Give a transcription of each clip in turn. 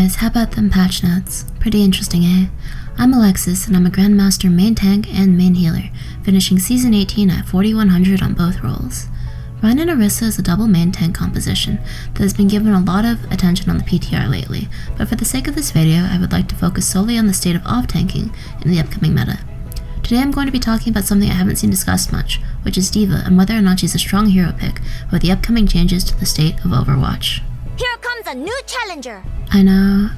guys, how about them patch notes? Pretty interesting, eh? I'm Alexis, and I'm a Grandmaster main tank and main healer, finishing Season 18 at 4100 on both roles. Ryan and Orisa is a double main tank composition that has been given a lot of attention on the PTR lately, but for the sake of this video, I would like to focus solely on the state of off-tanking in the upcoming meta. Today I'm going to be talking about something I haven't seen discussed much, which is D.Va and whether or not she's a strong hero pick with the upcoming changes to the state of Overwatch. Here comes a new challenger! I know.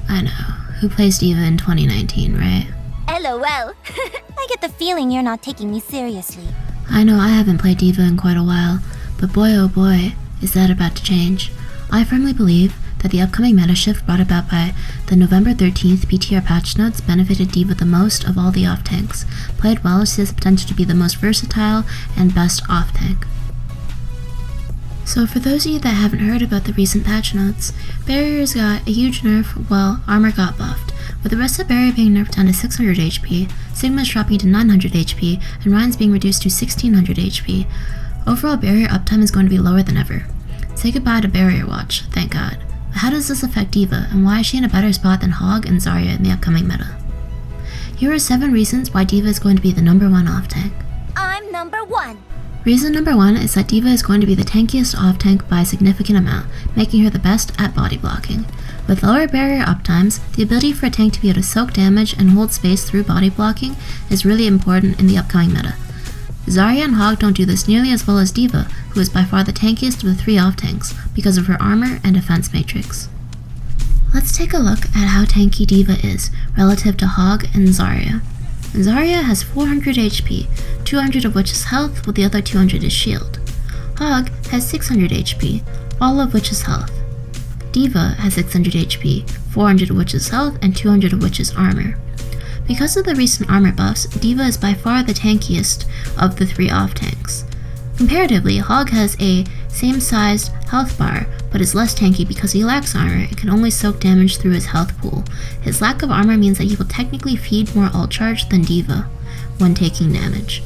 Who plays D.Va in 2019, right? LOL. I get the feeling you're not taking me seriously. I know I haven't played D.Va in quite a while, but boy oh boy, is that about to change. I firmly believe that the upcoming meta shift brought about by the November 13th PTR patch notes benefited D.Va the most of all the off-tanks. Played well, she has the potential to be the most versatile and best off-tank. So for those of you that haven't heard about the recent patch notes, Barriers got a huge nerf while Armor got buffed, with the rest of Barrier being nerfed down to 600 HP, Sigma's dropping to 900 HP, and Ryan's being reduced to 1600 HP. Overall Barrier uptime is going to be lower than ever. Say goodbye to Barrier Watch, thank God. But how does this affect D.Va, and why is she in a better spot than Hog and Zarya in the upcoming meta? Here are 7 reasons why D.Va is going to be the #1 off-tank. I'm number 1. Reason number 1 is that D.Va is going to be the tankiest off-tank by a significant amount, making her the best at body blocking. With lower barrier uptimes, the ability for a tank to be able to soak damage and hold space through body blocking is really important in the upcoming meta. Zarya and Hog don't do this nearly as well as D.Va, who is by far the tankiest of the 3 off-tanks, because of her armor and defense matrix. Let's take a look at how tanky D.Va is relative to Hog and Zarya. Zarya has 400 HP, 200 of which is health, with the other 200 is shield. Hog has 600 HP, all of which is health. D.Va has 600 HP, 400 of which is health, and 200 of which is armor. Because of the recent armor buffs, D.Va is by far the tankiest of the 3 off-tanks. Comparatively, Hog has a same-sized health bar, but is less tanky because he lacks armor and can only soak damage through his health pool. His lack of armor means that he will technically feed more ult charge than D.Va when taking damage.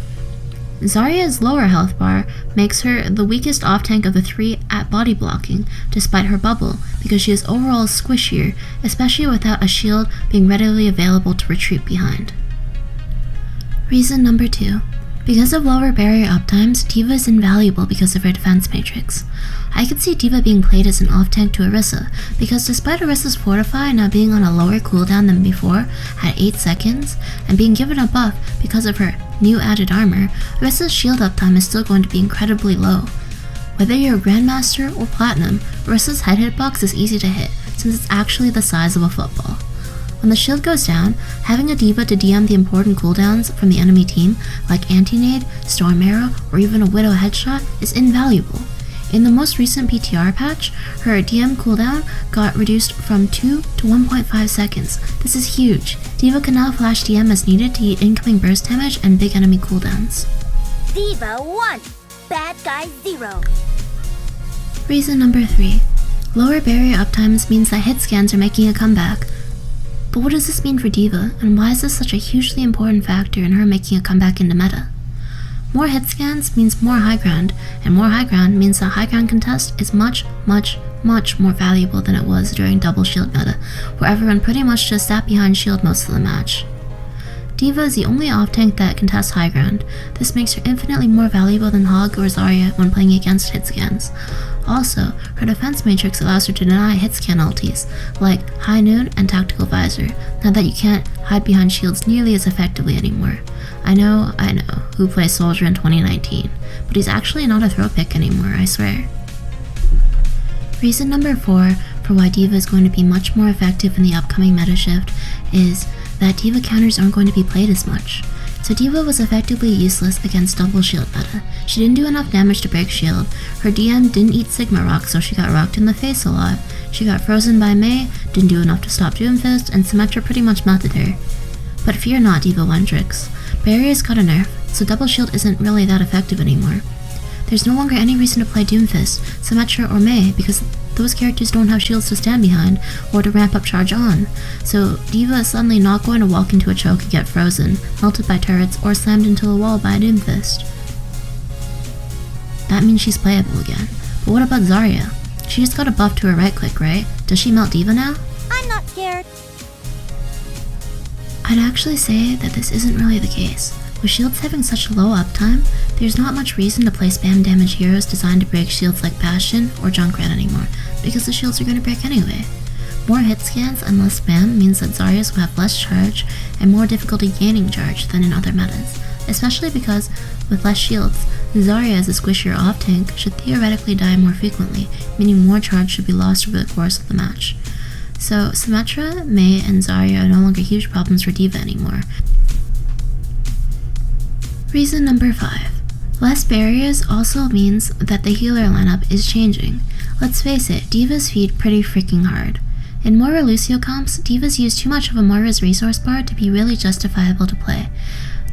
Zarya's lower health bar makes her the weakest off-tank of the 3 at body blocking, despite her bubble, because she is overall squishier, especially without a shield being readily available to retreat behind. Reason number 2. Because of lower barrier uptimes, D.Va is invaluable because of her defense matrix. I could see D.Va being played as an off-tank to Orisa, because despite Orisa's Fortify now being on a lower cooldown than before, at 8 seconds, and being given a buff because of her new added armor, Orisa's shield uptime is still going to be incredibly low. Whether you're a Grandmaster or Platinum, Orisa's head hitbox is easy to hit, since it's actually the size of a football. When the shield goes down, having a D.Va to DM the important cooldowns from the enemy team, like Anti-Nade, Storm Arrow, or even a Widow headshot, is invaluable. In the most recent PTR patch, her DM cooldown got reduced from 2 to 1.5 seconds. This is huge. D.Va can now flash DM as needed to eat incoming burst damage and big enemy cooldowns. D.Va 1, bad guy 0. Reason number 3. Lower barrier uptimes means that hit scans are making a comeback. But what does this mean for D.Va, and why is this such a hugely important factor in her making a comeback into meta? More hit scans means more high ground, and more high ground means that high ground contest is much more valuable than it was during double shield meta, where everyone pretty much just sat behind shield most of the match. D.Va is the only off-tank that contests high ground. This makes her infinitely more valuable than Hog or Zarya when playing against hit scans. Also, her defense matrix allows her to deny hit scan ultis, like High Noon and Tactical Visor, now that you can't hide behind shields nearly as effectively anymore. I know, who plays Soldier in 2019, but he's actually not a throw pick anymore, I swear. Reason number 4 for why D.Va is going to be much more effective in the upcoming meta shift is that D.Va counters aren't going to be played as much. So D.Va was effectively useless against double shield meta. She didn't do enough damage to break shield, her DM didn't eat Sigma rock so she got rocked in the face a lot, she got frozen by Mei, didn't do enough to stop Doomfist, and Symmetra pretty much melted her. But fear not, D.Va Wondrix. Barriers got a nerf, so double shield isn't really that effective anymore. There's no longer any reason to play Doomfist, Symmetra, or Mei because those characters don't have shields to stand behind or to ramp up charge on, so D.Va is suddenly not going to walk into a choke and get frozen, melted by turrets, or slammed into a wall by a Doomfist. That means she's playable again. But what about Zarya? She just got a buff to her right click, right? Does she melt D.Va now? I'm not scared scared. I'd actually say that this isn't really the case. With shields having such low uptime, there's not much reason to play spam damage heroes designed to break shields like Bastion or Junkrat anymore, because the shields are going to break anyway. More hit scans and less spam means that Zaryas will have less charge and more difficulty gaining charge than in other metas, especially because, with less shields, Zarya as a squishier off-tank should theoretically die more frequently, meaning more charge should be lost over the course of the match. So Symmetra, Mei, and Zarya are no longer huge problems for D.Va anymore. Reason number 5. Less barriers also means that the healer lineup is changing. Let's face it, D.Vas feed pretty freaking hard. In Moira Lucio comps, D.Vas use too much of a Moira's resource bar to be really justifiable to play.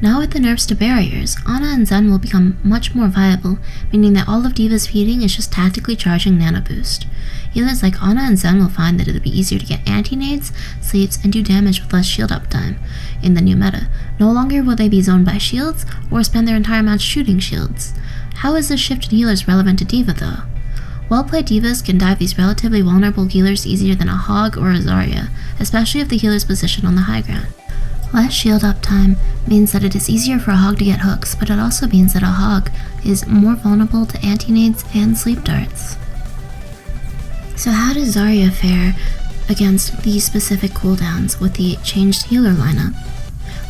Now with the nerfs to barriers, Ana and Zen will become much more viable, meaning that all of D.Va's feeding is just tactically charging Nano Boost. Healers like Ana and Zen will find that it'll be easier to get anti-nades, sleeps, and do damage with less shield uptime. In the new meta, no longer will they be zoned by shields, or spend their entire match shooting shields. How is this shift in healers relevant to D.Va though? Well-played D.Vas can dive these relatively vulnerable healers easier than a Hog or a Zarya, especially if the healer's positioned on the high ground. Less shield uptime means that it is easier for a Hog to get hooks, but it also means that a Hog is more vulnerable to anti-nades and sleep darts. So how does Zarya fare against these specific cooldowns with the changed healer lineup?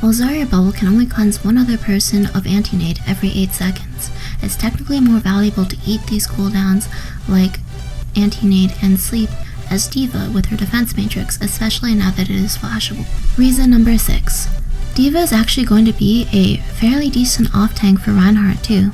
Well, Zarya Bubble can only cleanse one other person of anti-nade every 8 seconds. It's technically more valuable to eat these cooldowns like anti-nade and sleep as D.Va with her defense matrix, especially now that it is flashable. Reason number 6. D.Va is actually going to be a fairly decent off-tank for Reinhardt too.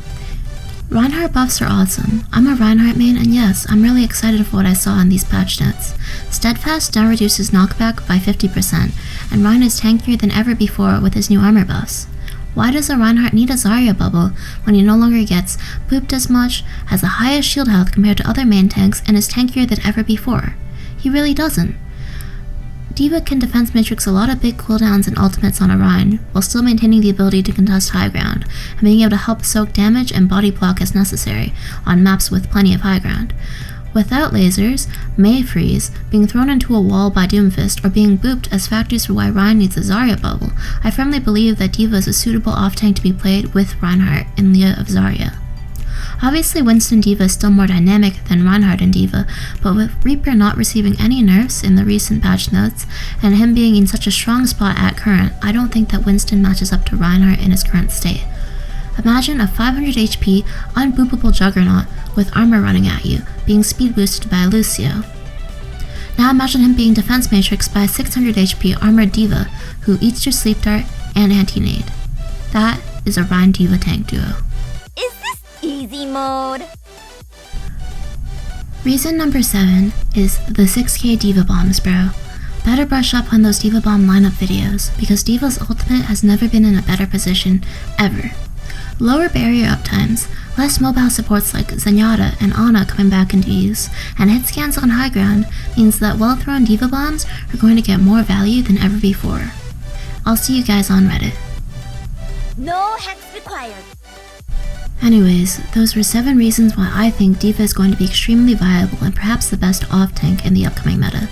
Reinhardt buffs are awesome. I'm a Reinhardt main, and yes, I'm really excited for what I saw in these patch notes. Steadfast now reduces knockback by 50%, and Rein is tankier than ever before with his new armor buffs. Why does a Reinhardt need a Zarya bubble when he no longer gets booped as much, has the highest shield health compared to other main tanks, and is tankier than ever before? He really doesn't. D.Va can defense matrix a lot of big cooldowns and ultimates on a Rein, while still maintaining the ability to contest high ground, and being able to help soak damage and body block as necessary on maps with plenty of high ground. Without lasers, Mei freeze, being thrown into a wall by Doomfist, or being booped as factors for why Rein needs a Zarya bubble, I firmly believe that D.Va is a suitable off-tank to be played with Reinhardt in lieu of Zarya. Obviously Winston D.Va is still more dynamic than Reinhardt and D.Va, but with Reaper not receiving any nerfs in the recent patch notes, and him being in such a strong spot at current, I don't think that Winston matches up to Reinhardt in his current state. Imagine a 500 HP, unboopable juggernaut with armor running at you, being speed boosted by Lucio. Now imagine him being defense matrixed by a 600 HP armored D.Va, who eats your sleep dart and anti-nade. That is a Rein D.Va tank duo. Easy mode. Reason number 7 is the 6k D.Va bombs, bro. Better brush up on those D.Va bomb lineup videos, because D.Va's ultimate has never been in a better position, ever. Lower barrier uptimes, less mobile supports like Zenyatta and Ana coming back into use, and hit scans on high ground means that well-thrown D.Va bombs are going to get more value than ever before. I'll see you guys on Reddit. No hacks required. Anyways, those were 7 reasons why I think D.Va is going to be extremely viable and perhaps the best off-tank in the upcoming meta.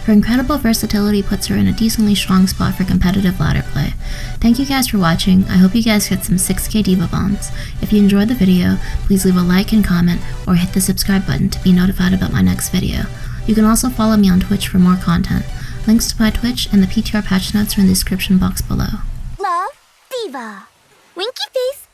Her incredible versatility puts her in a decently strong spot for competitive ladder play. Thank you guys for watching. I hope you guys get some 6k D.Va bombs. If you enjoyed the video, please leave a like and comment, or hit the subscribe button to be notified about my next video. You can also follow me on Twitch for more content. Links to my Twitch and the PTR patch notes are in the description box below. Love, D.Va. Winky face.